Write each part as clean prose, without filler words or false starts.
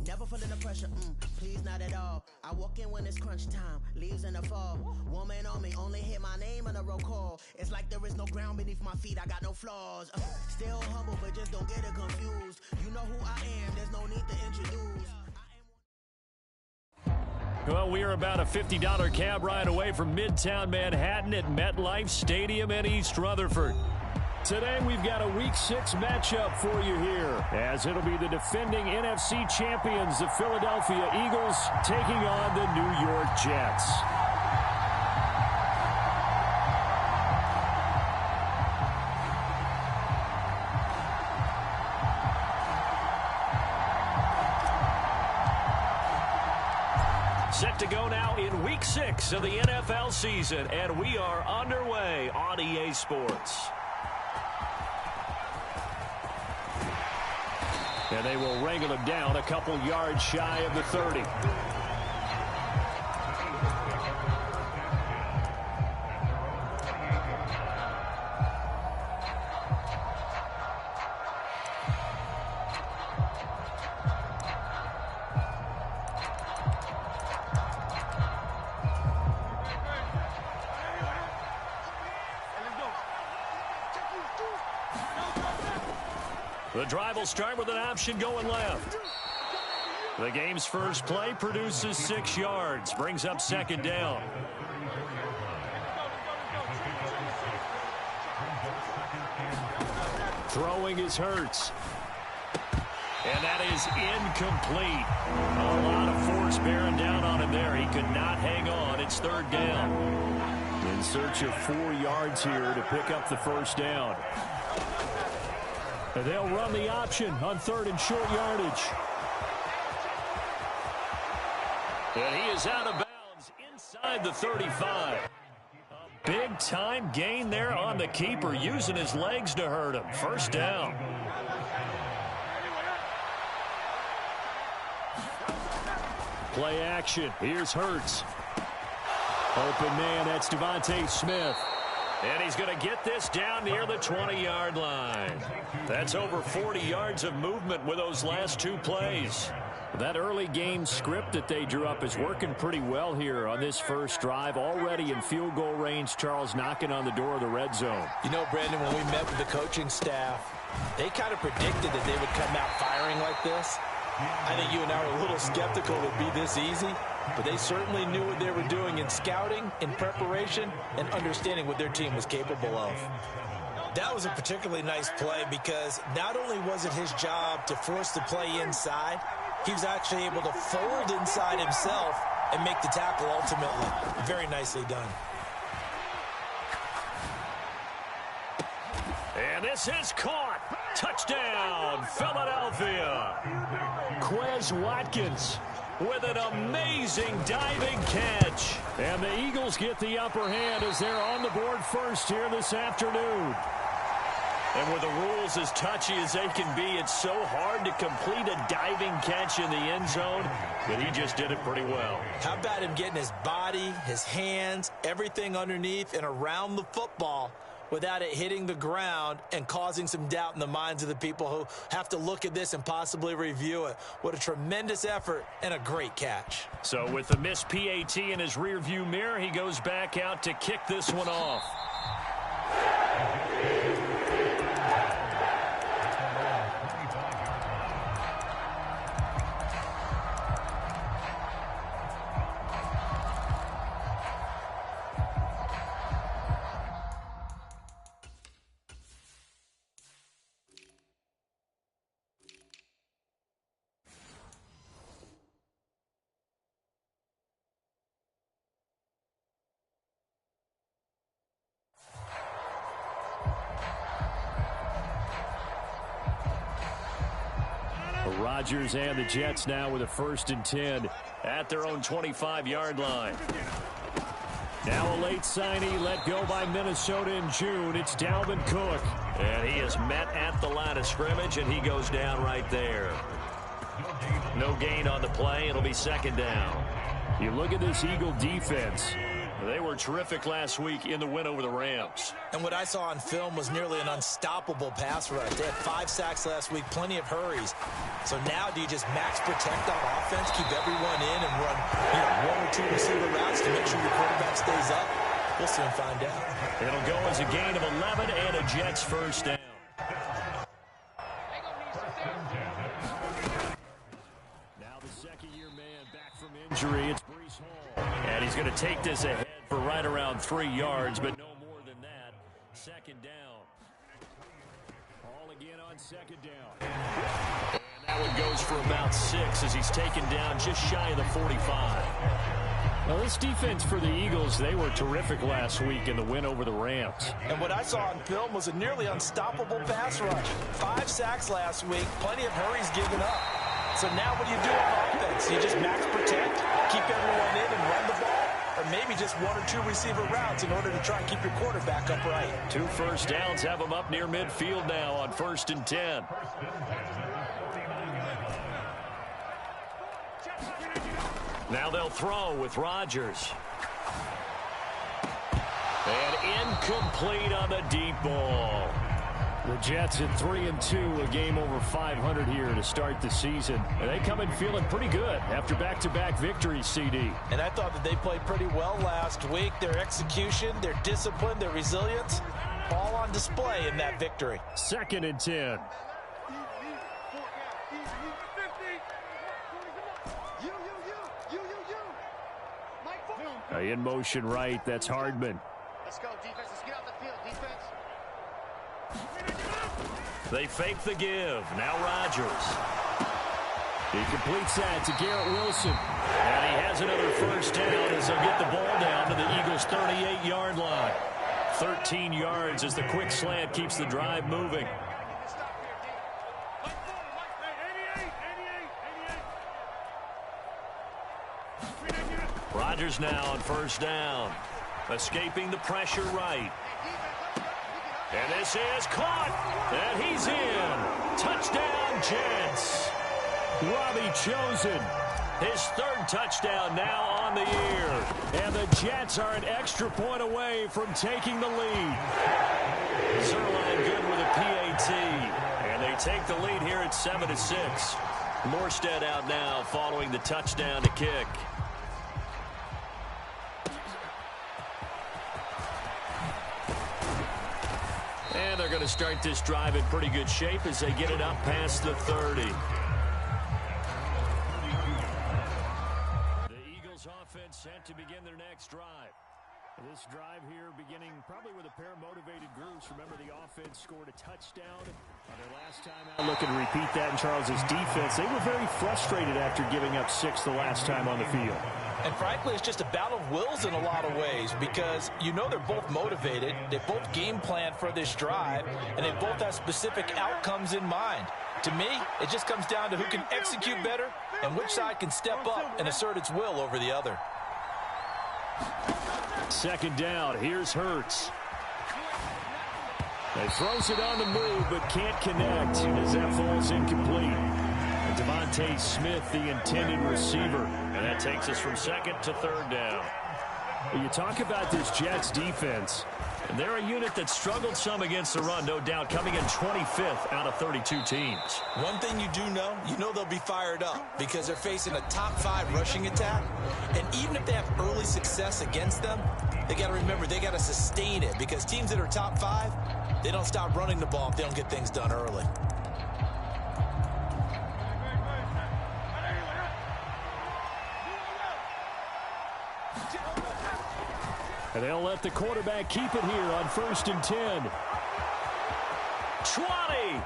Never feeling the pressure, please not at all. I walk in when it's crunch time, leaves in the fall. Woman on me, only hit my name on a roll call. It's like there is no ground beneath my feet, I got no flaws. Still humble, but just don't get it confused. You know who I am, there's no need to introduce. Well, we are about a $50 cab ride away from Midtown Manhattan at MetLife Stadium in East Rutherford. Today, we've got a Week 6 matchup for you here, as it'll be the defending NFC champions, the Philadelphia Eagles, taking on the New York Jets. Set to go now in Week 6 of the NFL season, and we are underway on EA Sports. And they will wrangle him down a couple yards shy of the 30. The drive will start with an option going left. The game's first play produces 6 yards, brings up second down. Throwing is Hurts. And that is incomplete. A lot of force bearing down on him there. He could not hang on. It's third down. In search of 4 yards here to pick up the first down. And they'll run the option on third and short yardage. And he is out of bounds inside the 35. A big-time gain there on the keeper, using his legs to hurt him. First down. Play action. Here's Hurts. Open man, that's Devontae Smith. And he's going to get this down near the 20-yard line. That's over 40 yards of movement with those last 2 plays. That early game script that they drew up is working pretty well here on this first drive. Already in field goal range, Charles, knocking on the door of the red zone. You know, Brandon, when we met with the coaching staff, they kind of predicted that they would come out firing like this. I think you and I were a little skeptical it would be this easy, but they certainly knew what they were doing in scouting, in preparation, and understanding what their team was capable of. That was a particularly nice play because not only was it his job to force the play inside, he was actually able to fold inside himself and make the tackle ultimately. Very nicely done. And this is caught. Touchdown, Philadelphia. Quez Watkins with an amazing diving catch. And the Eagles get the upper hand as they're on the board first here this afternoon. And with the rules as touchy as they can be, it's so hard to complete a diving catch in the end zone, but he just did it pretty well. How about him getting his body, his hands, everything underneath and around the football without it hitting the ground and causing some doubt in the minds of the people who have to look at this and possibly review it. What a tremendous effort and a great catch. So with the missed PAT in his rearview mirror, he goes back out to kick this one off. Rodgers and the Jets now with a 1st and 10 at their own 25-yard line. Now a late signee let go by Minnesota in June. It's Dalvin Cook. And he is met at the line of scrimmage, and he goes down right there. No gain on the play. It'll be second down. You look at this Eagle defense. They were were terrific last week in the win over the Rams. And what I saw on film was nearly an unstoppable pass rush. They had 5 sacks last week, plenty of hurries. So now do you just max protect on offense, keep everyone in, and run 1 or 2 receiver routes to make sure your quarterback stays up? We'll soon find out. It'll go as a gain of 11 and a Jets first down. Now the second-year man back from injury. It's Breece Hall. And he's going to take this ahead for right around 3 yards, but no more than that. Second down. Hall again on second down. And that one goes for about 6 as he's taken down just shy of the 45. Now, this defense for the Eagles, they were terrific last week in the win over the Rams. And what I saw on film was a nearly unstoppable pass rush. 5 sacks last week, plenty of hurries given up. So now what do you do on offense? You just max protect, keep everyone in and run the ball? Or maybe just 1 or 2 receiver routes in order to try and keep your quarterback upright? 2 first downs have them up near midfield now on 1st and 10. Now they'll throw with Rodgers. And incomplete on the deep ball. The Jets at 3-2, a game over 500 here to start the season. And they come in feeling pretty good after back-to-back victories, CD. And I thought that they played pretty well last week. Their execution, their discipline, their resilience, all on display in that victory. 2nd and 10. In motion right, that's Hardman. Let's go, defense. Let's get out the field, defense. They fake the give. Now Rodgers. He completes that to Garrett Wilson. And he has another first down as they'll get the ball down to the Eagles' 38-yard line. 13 yards as the quick slant keeps the drive moving. Rodgers now on first down. Escaping the pressure right. And this is caught. And he's in. Touchdown, Jets. Robbie Chosen. His 3rd touchdown now on the year. And the Jets are an extra point away from taking the lead. Zerline good with a PAT. And they take the lead here at 7-6. Morstead out now following the touchdown to kick. And they're going to start this drive in pretty good shape as they get it up past the 30. The Eagles offense set to begin their next drive. This drive here beginning probably with a pair of motivated groups. Remember, the offense scored a touchdown on their last time out. Look and repeat that in Charles's defense. They were very frustrated after giving up 6 the last time on the field. And frankly, it's just a battle of wills in a lot of ways because they're both motivated. They both game plan for this drive, and they both have specific outcomes in mind. To me, it just comes down to who can execute better and which side can step up and assert its will over the other. 2nd down. Here's Hurts. He throws it on the move but can't connect as that falls incomplete. And Devontae Smith, the intended receiver. And that takes us from 2nd to 3rd down. Well, you talk about this Jets defense. And they're a unit that struggled some against the run, no doubt, coming in 25th out of 32 teams. One thing you do know, they'll be fired up because they're facing a top 5 rushing attack. And even if they have early success against them, they got to remember they got to sustain it because teams that are top 5, they don't stop running the ball if they don't get things done early. And they'll let the quarterback keep it here on 1st and 10. 20.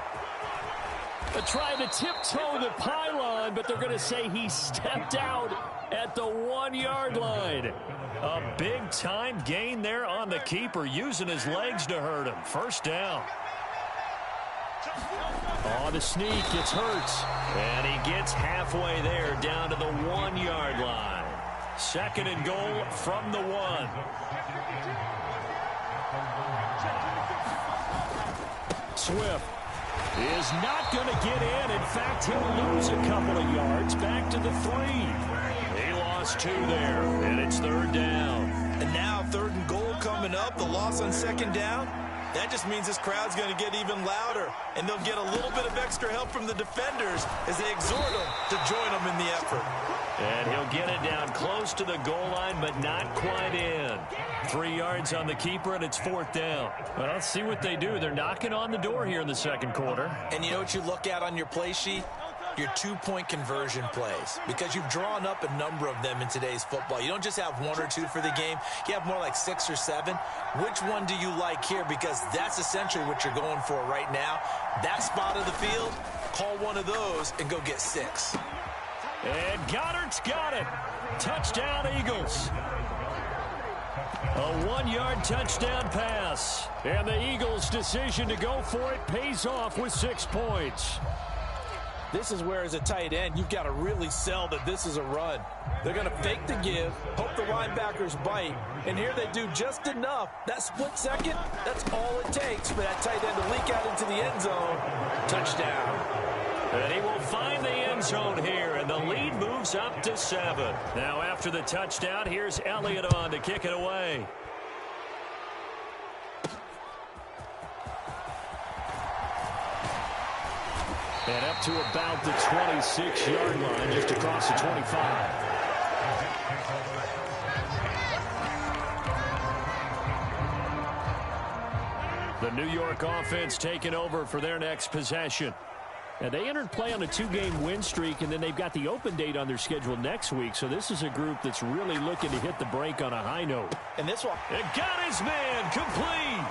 They're trying to tiptoe the pylon, but they're going to say he stepped out at the 1-yard line. A big-time gain there on the keeper, using his legs to hurt him. First down. Oh, the sneak gets Hurts. And he gets halfway there, down to the 1-yard line. 2nd and goal from the 1. Swift is not going to get in. In fact, he'll lose a couple of yards back to the 3. He lost gets 2 there, and it's 3rd down. And now 3rd and goal coming up, the loss on 2nd down. That just means this crowd's going to get even louder, and they'll get a little bit of extra help from the defenders as they exhort them to join them in the effort. And he'll get it down close to the goal line, but not quite in. 3 yards on the keeper, and it's 4th down. Well, let's see what they do. They're knocking on the door here in the 2nd quarter. And you know what you look at on your play sheet? Your 2-point conversion plays, because you've drawn up a number of them in today's football. You don't just have 1 or 2 for the game. You have more like 6 or 7. Which one do you like here? Because that's essentially what you're going for right now. That spot of the field, call one of those and go get 6. And Goddard's got it. Touchdown, Eagles. A 1-yard touchdown pass. And the Eagles' decision to go for it pays off with 6 points. This is where, as a tight end, you've got to really sell that this is a run. They're going to fake the give, hope the linebackers bite, and here they do just enough. That split second, that's all it takes for that tight end to leak out into the end zone. Touchdown. And he will find the end zone here, and the lead moves up to 7. Now, after the touchdown, here's Elliott on to kick it away. And up to about the 26-yard line, just across the 25. The New York offense taking over for their next possession. And they entered play on a 2-game win streak, and then they've got the open date on their schedule next week. So this is a group that's really looking to hit the break on a high note. And this one, it got his man complete.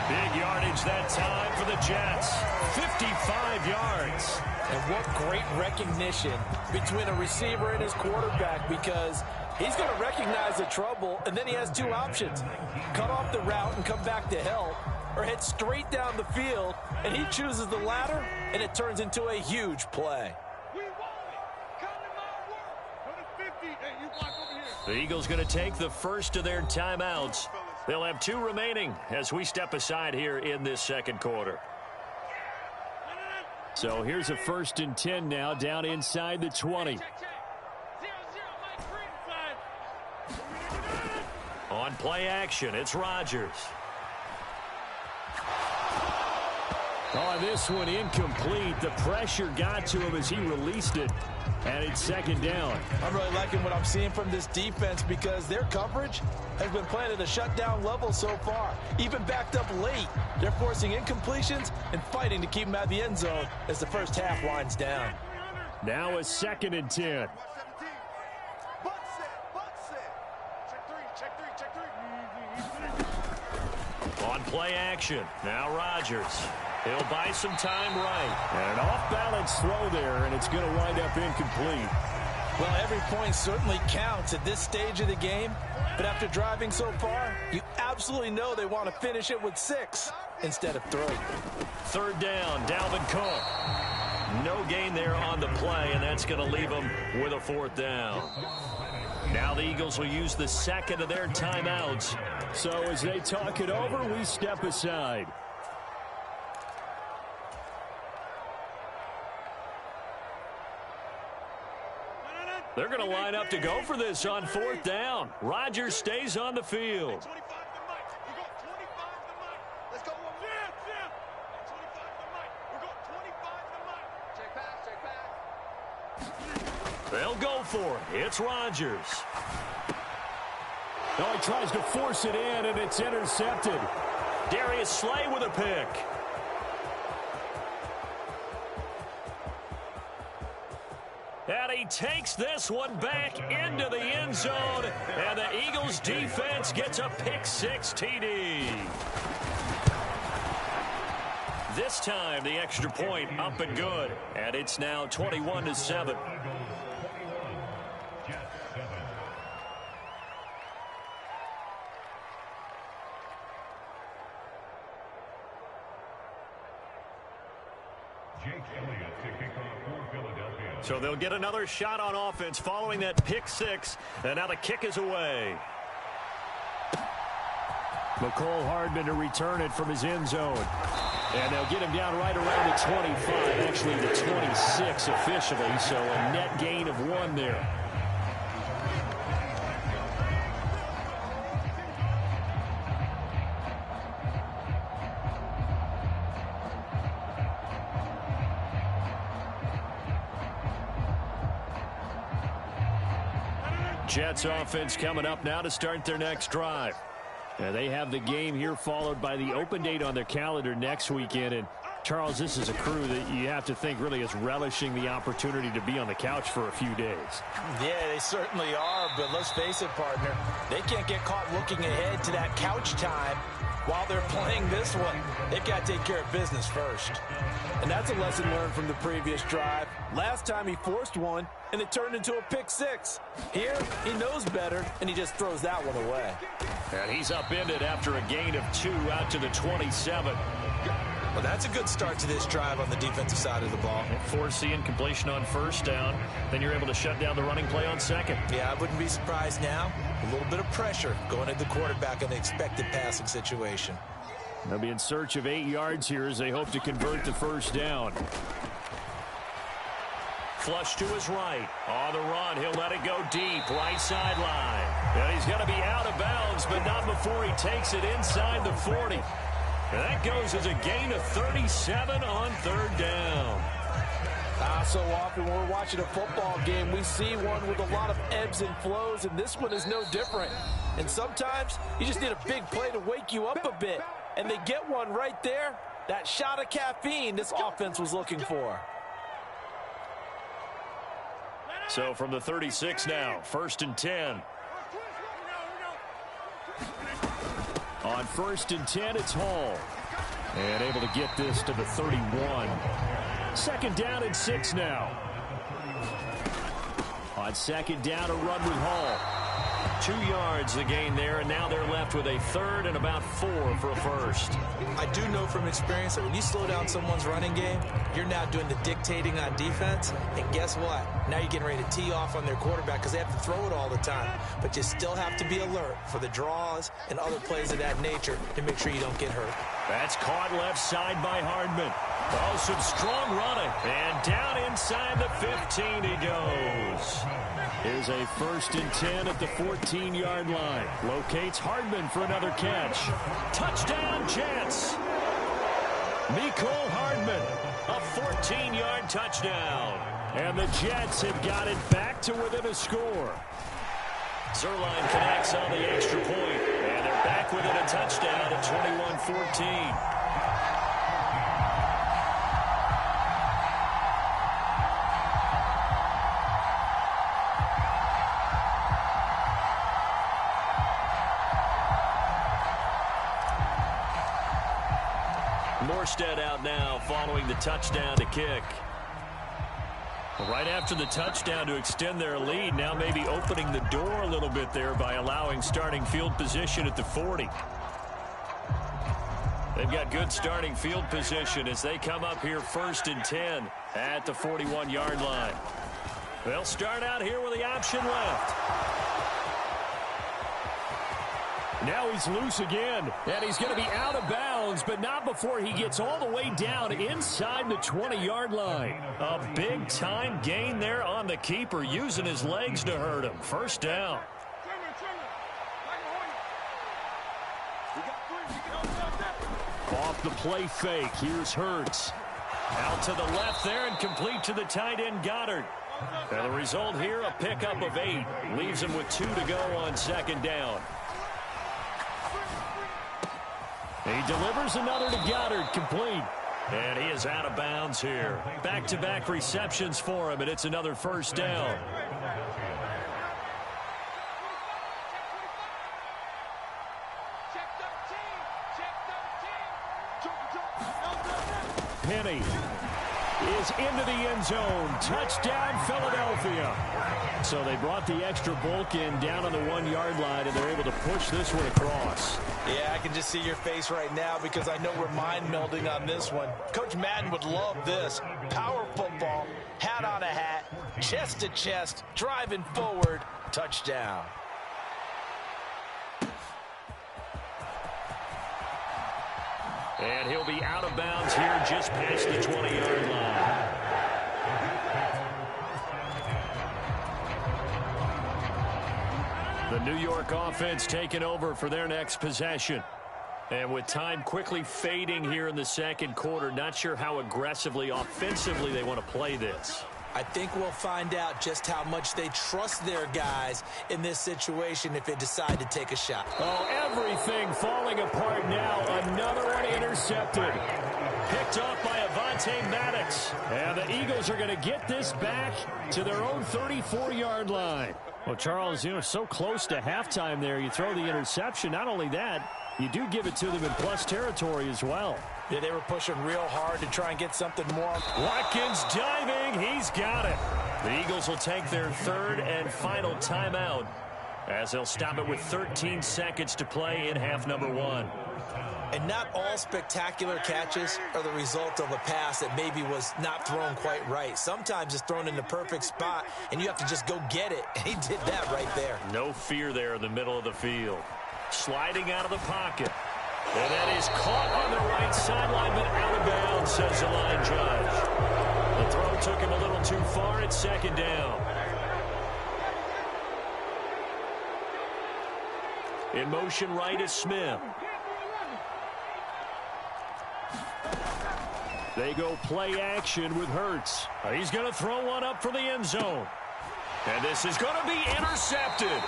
Big yardage that time for the Jets. 55 yards. And what great recognition between a receiver and his quarterback, because he's going to recognize the trouble, and then he has 2 options. Cut off the route and come back to help, or head straight down the field, and he chooses the latter, and it turns into a huge play. The Eagles going to take the first of their timeouts. They'll have 2 remaining as we step aside here in this 2nd quarter. So here's a 1st and 10 now, down inside the 20. On play action, it's Rodgers. On this one, incomplete. The pressure got to him as he released it, and it's 2nd down. I'm really liking what I'm seeing from this defense, because their coverage has been playing at a shutdown level so far. Even backed up late, they're forcing incompletions and fighting to keep them out of the end zone as the first half winds down. Now a 2nd and 10. On play action, now Rodgers. He'll buy some time right. And an off-balance throw there, and it's going to wind up incomplete. Well, every point certainly counts at this stage of the game. But after driving so far, you absolutely know they want to finish it with 6 instead of 3. 3rd down, Dalvin Cook. No gain there on the play, and that's going to leave them with a 4th down. Now the Eagles will use the 2nd of their timeouts. So as they talk it over, we step aside. They're going to line up to go for this on 4th down. Rodgers stays on the field. They'll go for it. It's Rodgers. Oh, he tries to force it in, and it's intercepted. Darius Slay with a pick. And he takes this one back into the end zone, and the Eagles defense gets a pick-6 TD. This time, the extra point up and good, and it's now 21-7. So they'll get another shot on offense following that pick-6, and now the kick is away. McCole Hardman to return it from his end zone. And they'll get him down right around the 25, actually the 26 officially, so a net gain of 1 there. Jets offense coming up now to start their next drive. They have the game here followed by the open date on their calendar next weekend. And Charles, this is a crew that you have to think really is relishing the opportunity to be on the couch for a few days. Yeah, they certainly are, but let's face it, partner, they can't get caught looking ahead to that couch time while they're playing this one. They've got to take care of business first. And that's a lesson learned from the previous drive. Last time he forced one, and it turned into a pick six. Here, he knows better, and he just throws that one away. And he's upended after a gain of 2 out to the 27. Well, that's a good start to this drive on the defensive side of the ball. Force the incompletion on first down. Then you're able to shut down the running play on second. Yeah, I wouldn't be surprised now. A little bit of pressure going at the quarterback in the expected passing situation. They'll be in search of 8 yards here as they hope to convert the first down. Flush to his right. On the run, he'll let it go deep. Right sideline. And he's going to be out of bounds, but not before he takes it inside the 40. And that goes as a gain of 37 on third down. So often when we're watching a football game, we see one with a lot of ebbs and flows, and this one is no different. And sometimes you just need a big play to wake you up a bit. And they get one right there. That shot of caffeine this offense was looking for. So from the 36 now, 1st and 10. On 1st and 10, it's Hall. And able to get this to the 31. 2nd down and 6 now. On 2nd down, a run with Hall. 2 yards the gain there, and now they're left with a 3rd and about 4 for a first. I do know from experience that when you slow down someone's running game, you're now doing the dictating on defense, and guess what? Now you're getting ready to tee off on their quarterback because they have to throw it all the time. But you still have to be alert for the draws and other plays of that nature to make sure you don't get hurt. That's caught left side by Hardman. Oh, some strong running. And down inside the 15 he goes. Here's a 1st and 10 at the 14-yard line. Locates Hardman for another catch. Touchdown, Jets. Mecole Hardman, a 14-yard touchdown. And the Jets have got it back to within a score. Zuerlein connects on the extra point, and they're back within a touchdown at 21-14. Morstead out now following the touchdown to kick. Right after the touchdown to extend their lead, now maybe opening the door a little bit there by allowing starting field position at the 40. They've got good starting field position as they come up here 1st and 10 at the 41-yard line. They'll start out here with the option left. Now he's loose again, and he's going to be out of bounds, but not before he gets all the way down inside the 20-yard line. A big-time gain there on the keeper, using his legs to hurt him. First down. Off the play fake, here's Hurts. Out to the left there and complete to the tight end Goddard. And the result here, a pickup of 8. Leaves him with 2 to go on 2nd down. He delivers another to Goddard, complete. And he is out of bounds here. Back-to-back receptions for him, and it's another first down. Penny is into the end zone. Touchdown, Philadelphia. So they brought the extra bulk in down on the 1-yard line, and they're able to push this one across. Yeah, I can just see your face right now because I know we're mind melding on this one. Coach Madden would love this. Power football, hat on a hat, chest to chest, driving forward, touchdown. And he'll be out of bounds here just past the 20-yard line. The New York offense taking over for their next possession. And with time quickly fading here in the second quarter, not sure how aggressively, offensively they want to play this. I think we'll find out just how much they trust their guys in this situation if they decide to take a shot. Oh, everything falling apart now. Another one intercepted. Picked off by Avonte Maddox. And the Eagles are going to get this back to their own 34-yard line. Well, Charles, so close to halftime there. You throw the interception. Not only that, you do give it to them in plus territory as well. Yeah, they were pushing real hard to try and get something more. Watkins diving. He's got it. The Eagles will take their third and final timeout as they'll stop it with 13 seconds to play in half number 1. And not all spectacular catches are the result of a pass that maybe was not thrown quite right. Sometimes it's thrown in the perfect spot, and you have to just go get it. And he did that right there. No fear there in the middle of the field. Sliding out of the pocket. And that is caught on the right sideline, but out of bounds, says the line judge. The throw took him a little too far. It's second down. In motion right is Smith. They go play action with Hurts. He's going to throw one up for the end zone. And this is going to be intercepted.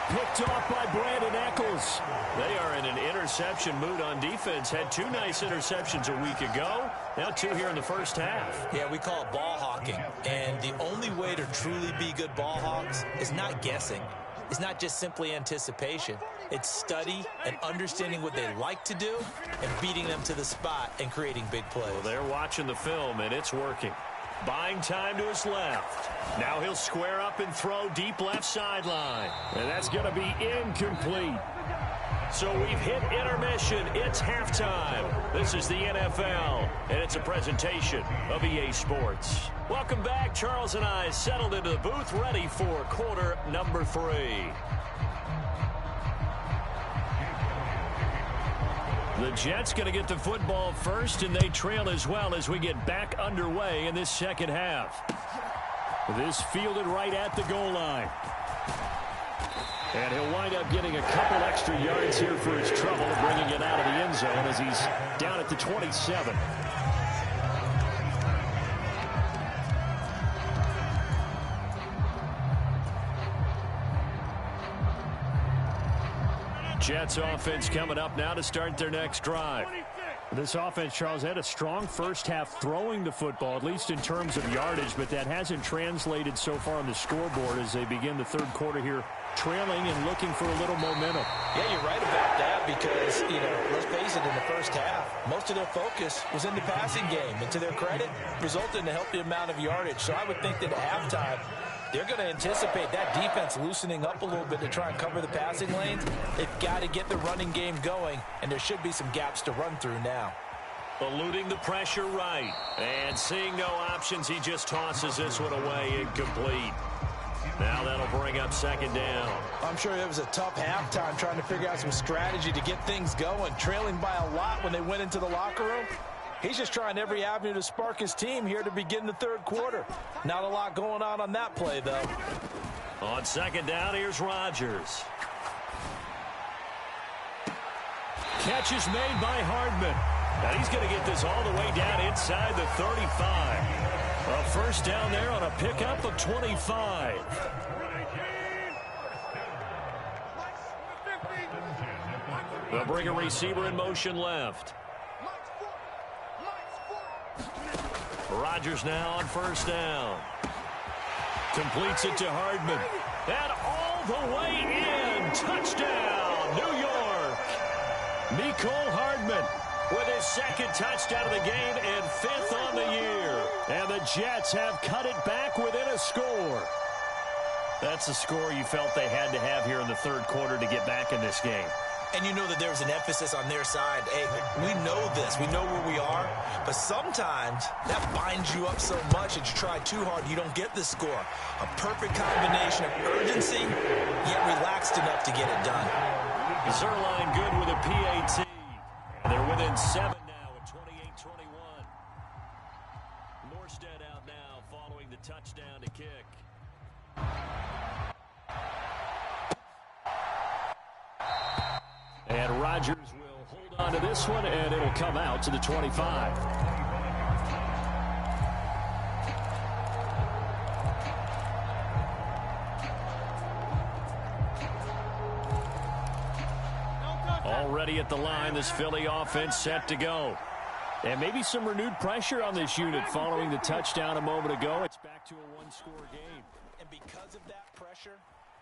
Picked off by Brandon Echols. They are in an interception mood on defense. Had 2 nice interceptions a week ago. Now 2 here in the first half. Yeah, we call it ball hawking. And the only way to truly be good ball hawks is not guessing. It's not just simply anticipation. It's study and understanding what they like to do and beating them to the spot and creating big plays. Well, they're watching the film, and it's working. Buying time to his left. Now he'll square up and throw deep left sideline. And that's going to be incomplete. So we've hit intermission. It's halftime. This is the NFL, and it's a presentation of EA Sports. Welcome back. Charles and I settled into the booth, ready for quarter number 3. The Jets going to get the football first, and they trail as well as we get back underway in this second half. This fielded right at the goal line. And he'll wind up getting a couple extra yards here for his trouble, bringing it out of the end zone as he's down at the 27. Jets offense coming up now to start their next drive. This offense, Charles, had a strong first half throwing the football, at least in terms of yardage, but that hasn't translated so far on the scoreboard as they begin the third quarter here, trailing and looking for a little momentum. Yeah, you're right about that because, let's face it, in the first half, most of their focus was in the passing game. And to their credit, resulted in a healthy amount of yardage. So I would think that at halftime, they're going to anticipate that defense loosening up a little bit to try and cover the passing lanes. They've got to get the running game going, and there should be some gaps to run through now. Eluding the pressure right. And seeing no options, he just tosses this one away, incomplete. Now that'll bring up second down. I'm sure it was a tough halftime trying to figure out some strategy to get things going. Trailing by a lot when they went into the locker room. He's just trying every avenue to spark his team here to begin the third quarter. Not a lot going on that play, though. On second down, here's Rodgers. Catch is made by Hardman. And he's going to get this all the way down inside the 35. A first down there on a pickup of 25. They'll bring a receiver in motion left. Rodgers now on first down. Completes it to Hardman. And all the way in. Touchdown, New York. Mecole Hardman with his second touchdown of the game and 5th on the year. And the Jets have cut it back within a score. That's the score you felt they had to have here in the third quarter to get back in this game. And you know that there's an emphasis on their side. Hey, we know this. We know where we are. But sometimes that binds you up so much that you try too hard, you don't get the score. A perfect combination of urgency, yet relaxed enough to get it done. Zerline good with a PAT. They're within 7 now at 28-21. Morstead out now following the touchdown to kick. And Rodgers will hold on to this one, and it'll come out to the 25. Already at the line, this Philly offense set to go. And maybe some renewed pressure on this unit following the touchdown a moment ago. It's back to a one-score game. And because of that pressure,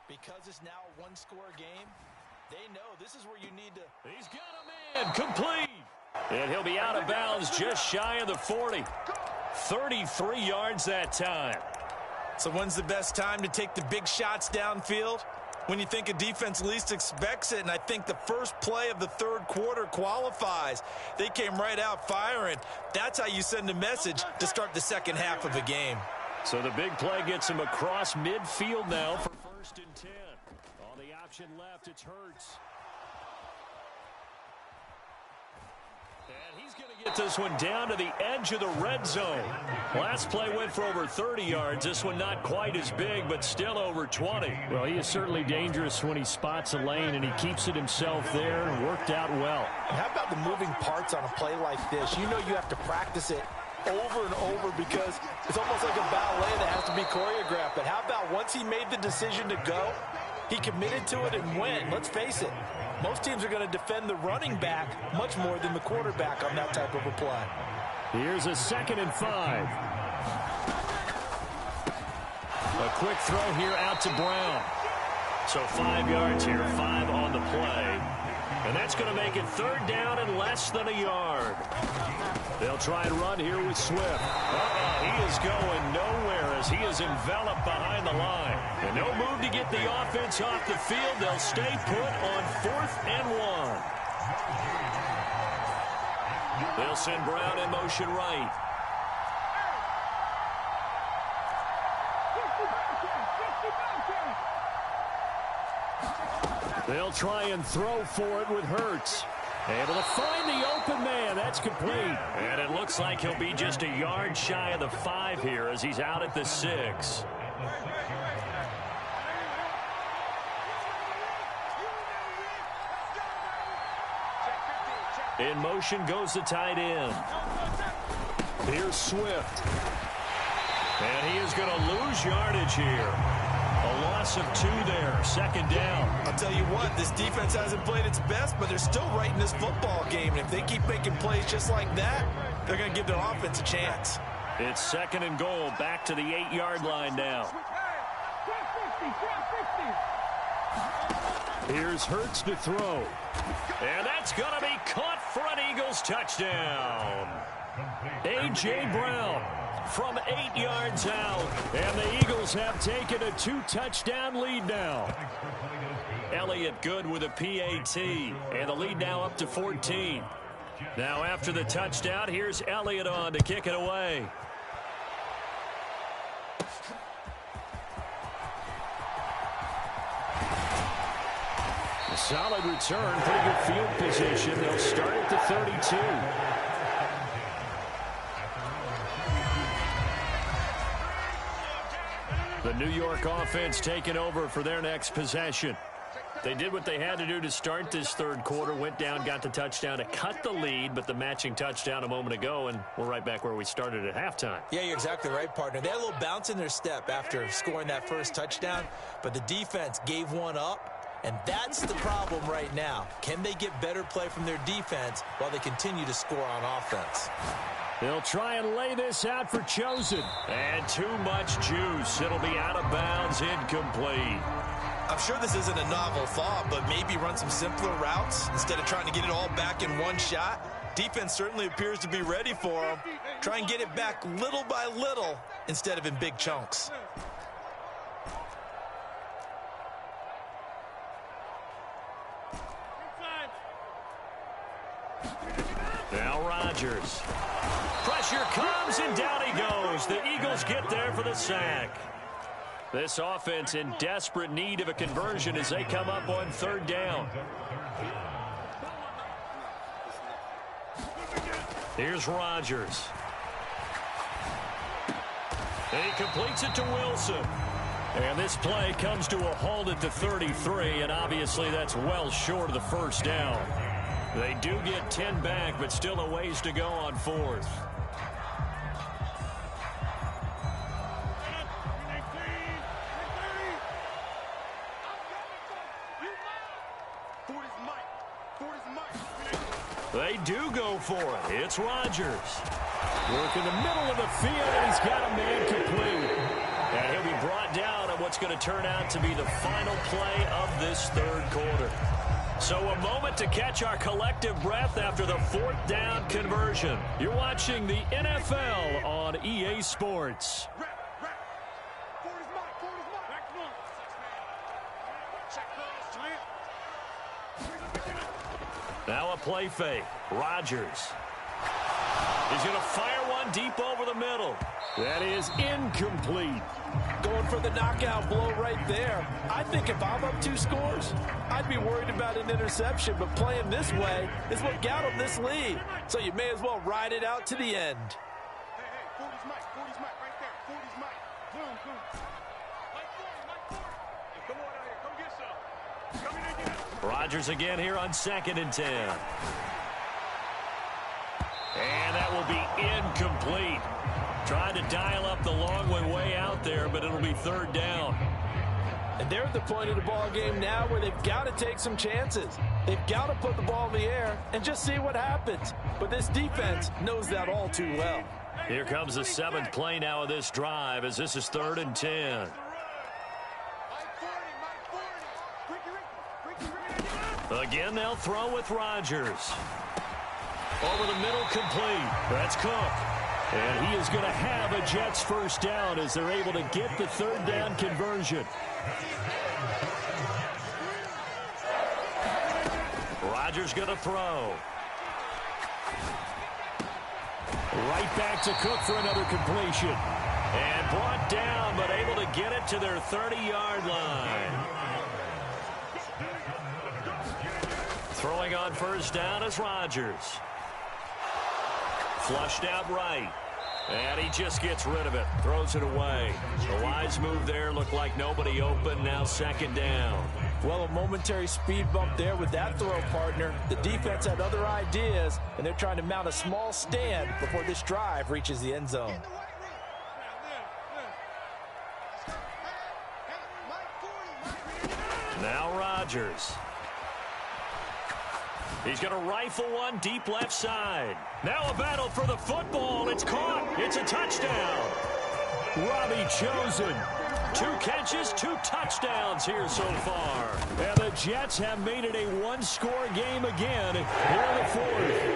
because it's now a one-score game, they know this is where you need to. He's got a man complete. And he'll be out of bounds just shy of the 40. 33 yards that time. So when's the best time to take the big shots downfield? When you think a defense least expects it, and I think the first play of the third quarter qualifies. They came right out firing. That's how you send a message to start the second half of a game. So the big play gets him across midfield now for 1st and 10. On the option left, it's Hurts. And he's going to get this one down to the edge of the red zone. Last play went for over 30 yards. This one not quite as big, but still over 20. Well, he is certainly dangerous when he spots a lane, and he keeps it himself there and worked out well. And how about the moving parts on a play like this? You know you have to practice it over and over because it's almost like a ballet that has to be choreographed. But how about once he made the decision to go, he committed to it and went. Let's face it, most teams are going to defend the running back much more than the quarterback on that type of a play. Here's a 2nd and 5. A quick throw here out to Brown. So 5 yards here, 5 on the play. And that's going to make it 3rd down and less than a yard. They'll try and run here with Swift. He is going nowhere as he is enveloped behind the line. And no move to get the offense off the field. They'll stay put on 4th and 1. They'll send Brown in motion right. They'll try and throw for it with Hurts. Able to find the open man. That's complete. And it looks like he'll be just a yard shy of the 5 here as he's out at the 6. In motion goes the tight end. Here's Swift. And he is going to lose yardage here. A loss of 2 there. 2nd down. I'll tell you what, this defense hasn't played its best, but they're still right in this football game. And if they keep making plays just like that, they're going to give their offense a chance. It's 2nd and goal. Back to the 8-yard line now. Here's Hurts to throw. And that's going to be caught for an Eagles touchdown. A.J. Brown from 8 yards out. And the Eagles have taken a 2-touchdown lead now. Elliott good with a PAT. And the lead now up to 14. Now after the touchdown, here's Elliott on to kick it away. A solid return, pretty good field position. They'll start at the 32. The New York offense taking over for their next possession. They did what they had to do to start this 3rd quarter. Went down, got the touchdown to cut the lead, but the matching touchdown a moment ago, and we're right back where we started at halftime. Yeah, you're exactly right, partner. They had a little bounce in their step after scoring that first touchdown, but the defense gave one up, and that's the problem right now. Can they get better play from their defense while they continue to score on offense? They'll try and lay this out for Chosen. And too much juice. It'll be out of bounds, incomplete. I'm sure this isn't a novel thought, but maybe run some simpler routes instead of trying to get it all back in one shot. Defense certainly appears to be ready for them. Try and get it back little by little instead of in big chunks. Now Rodgers. Pressure comes, and down he goes. The Eagles get there for the sack. This offense in desperate need of a conversion as they come up on 3rd down. Here's Rodgers. And he completes it to Wilson. And this play comes to a halt at the 33, and obviously that's well short of the 1st down. They do get 10 back, but still a ways to go on 4th. They do go for it. It's Rodgers. Work in the middle of the field, and he's got a man complete. And he'll be brought down at what's going to turn out to be the final play of this third quarter. So a moment to catch our collective breath after the fourth down conversion. You're watching the NFL on EA Sports. Now a play fake. Rodgers. He's going to fire one deep over the middle. That is incomplete. Going for the knockout blow right there. I think if I'm up 2 scores, I'd be worried about an interception, but playing this way is what got him this lead. So you may as well ride it out to the end. Hey, 40's Mike. 40's Mike right there. 40's Mike. Boom, boom. Mike 40. Hey, come on out here. Come get some. Come in and get it. Rodgers again here on 2nd and 10. And that will be incomplete. Trying to dial up the long one way out there, but it'll be 3rd down. And they're at the point of the ball game now where they've got to take some chances. They've got to put the ball in the air and just see what happens. But this defense knows that all too well. Here comes the 7th play now of this drive as this is 3rd and 10. Again, they'll throw with Rodgers. Over the middle, complete. That's Cook. And he is going to have a Jets first down as they're able to get the 3rd down conversion. Rodgers going to throw. Right back to Cook for another completion. And brought down, but able to get it to their 30-yard line. Throwing on first down is Rodgers. Flushed out right. And he just gets rid of it. Throws it away. A wise move there. Looked like nobody open. Now 2nd down. Well, a momentary speed bump there with that throw, partner. The defense had other ideas, and they're trying to mount a small stand before this drive reaches the end zone. Now Rodgers. He's going to rifle one deep left side. Now a battle for the football. It's caught. It's a touchdown. Robbie Chosen. 2 catches, 2 touchdowns here so far. And the Jets have made it a 1-score game again here in the 4th.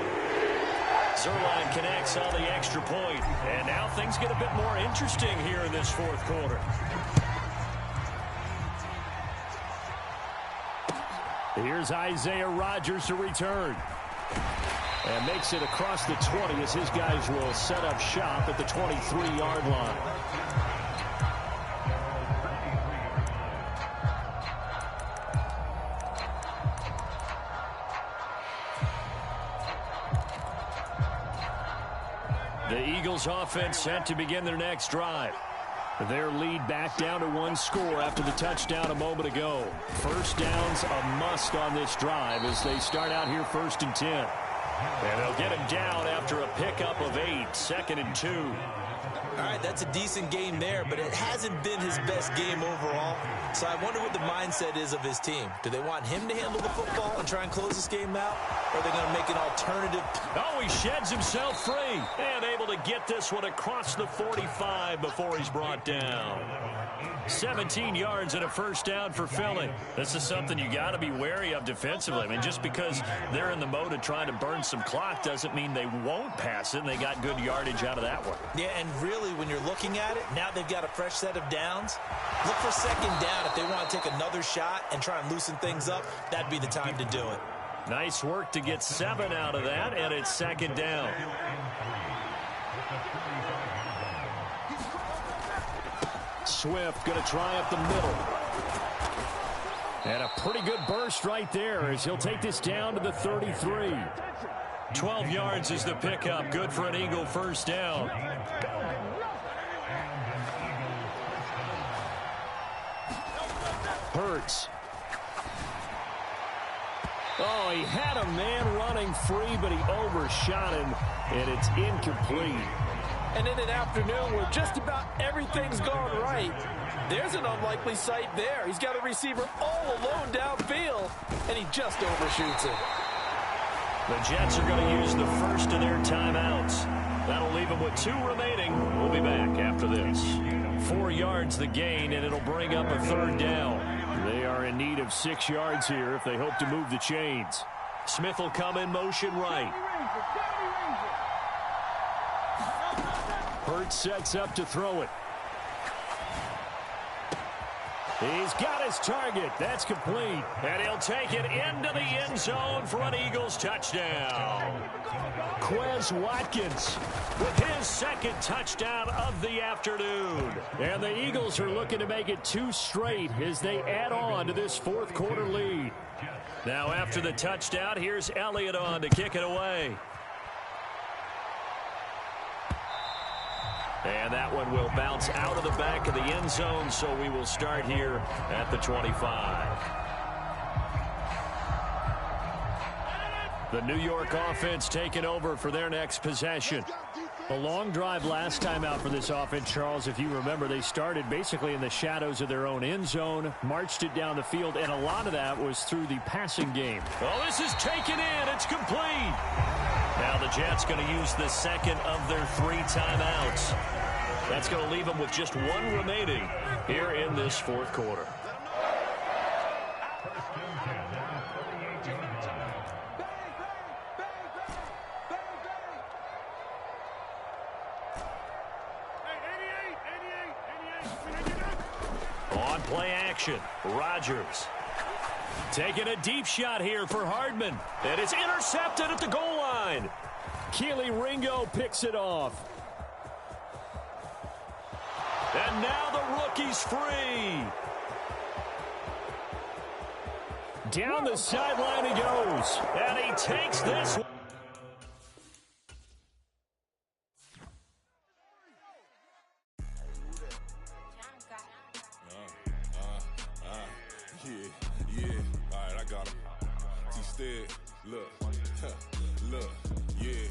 Zuerlein connects on the extra point. And now things get a bit more interesting here in this 4th quarter. Here's Isaiah Rodgers to return. And makes it across the 20 as his guys will set up shop at the 23-yard line. The Eagles offense set to begin their next drive. Their lead back down to 1 score after the touchdown a moment ago. First down's a must on this drive as they start out here 1st and 10. And they'll get him down after a pickup of 8, 2nd and 2. All right, that's a decent game there, but it hasn't been his best game overall. So I wonder what the mindset is of his team. Do they want him to handle the football and try and close this game out? Or are they going to make an alternative? Oh, he sheds himself free. And able to get this one across the 45 before he's brought down. 17 yards and a first down for Philly. This is something you got to be wary of defensively. I mean, just because they're in the mode of trying to burn some clock doesn't mean they won't pass it, and they got good yardage out of that one. Yeah, and really, when you're looking at it, now they've got a fresh set of downs. Look for 2nd down. If they want to take another shot and try and loosen things up, that'd be the time to do it. Nice work to get 7 out of that, and it's 2nd down. Swift going to try up the middle. And a pretty good burst right there as he'll take this down to the 33. 12 yards is the pickup. Good for an Eagle first down. Hurts. Oh, he had a man running free, but he overshot him, and it's incomplete. And in an afternoon where just about everything's gone right, there's an unlikely sight there. He's got a receiver all alone downfield, and he just overshoots it. The Jets are going to use the first of their timeouts. That'll leave them with 2 remaining. We'll be back after this. 4 yards the gain, and it'll bring up a 3rd down. They are in need of 6 yards here if they hope to move the chains. Smith will come in motion right. Hurts sets up to throw it. He's got his target. That's complete. And he'll take it into the end zone for an Eagles touchdown. Quez Watkins with his 2nd touchdown of the afternoon. And the Eagles are looking to make it 2 straight as they add on to this 4th quarter lead. Now after the touchdown, here's Elliott on to kick it away. And that one will bounce out of the back of the end zone, so we will start here at the 25. The New York offense taking over for their next possession. A long drive last time out for this offense, Charles. If you remember, they started basically in the shadows of their own end zone, marched it down the field, and a lot of that was through the passing game. Oh, this is taken in. It's complete. Now the Jets going to use the 2nd of their 3 timeouts. That's going to leave them with just 1 remaining here in this 4th quarter. On play action, Rodgers. Taking a deep shot here for Hardman. And it's intercepted at the goal line. Keely Ringo picks it off. And now the rookie's free. Down the sideline he goes. And he takes this. Yeah. All right, I got him. Instead, look, yeah.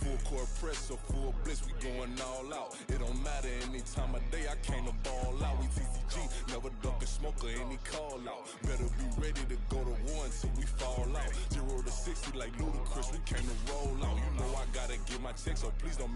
Full court press, so full blitz, we going all out. It don't matter any time of day, I came to ball out. We TCG, never duck a smoker, any call out. Better be ready to go to war until we fall out. 0 to 60 like Ludacris, we came to roll out. You know I gotta get my check, so please don't